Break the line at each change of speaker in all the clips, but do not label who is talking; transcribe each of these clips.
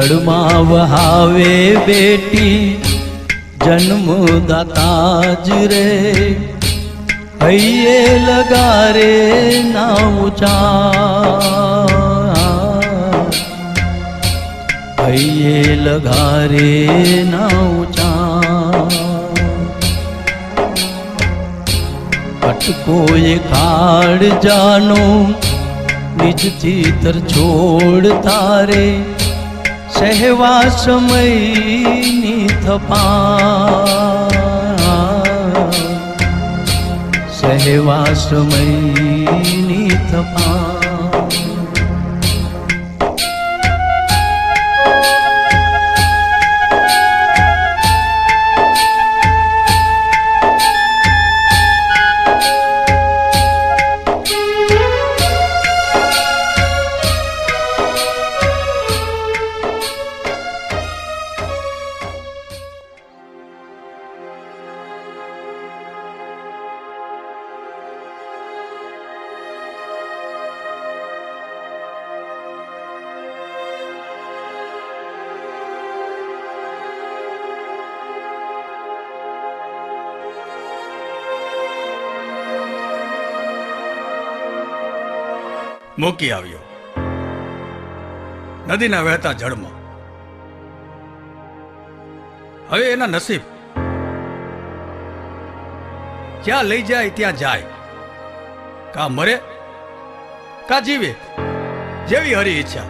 જળમાં વહાવે બેટી જન્મદાતા જ રે, હૈયે લગારે ના ઊંચા, હૈયે લગારે ના ઊંચા। અટકોએ કાળ જાનો નિજ ચિતર છોડ તારે, સહેવા સમયની થપા, સહેવા સમયની થપા।
મૂકી આવ્યો નદીના વહેતા જળમાં। હવે એના નસીબ જ્યાં લઈ જાય ત્યાં જાય, કા મરે કા જીવે, જેવી હરી ઈચ્છા।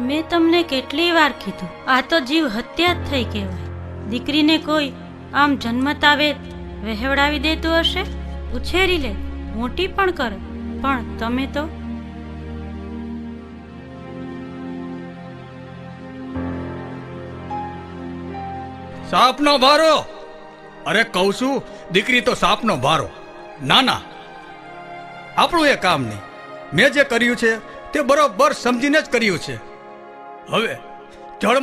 મેં તમને કેટલી વાર કીધું, આ તો જીવ હત્યા જ થઈ કહેવાય। દીકરીને કોઈ આમ જન્મતાવે વહેવડાવી દેતું હશે, ઉછેરી લે, મોટી પણ કરે, પણ તમે તો
સાપનો ભારો। અરે કહું છું, દીકરી તો સાપનો ભારો। ના ના, આપણું એ કામ નહીં। મેં જે કર્યું છે તે બરોબર સમજીને જ કર્યું છે। હવે જળમાં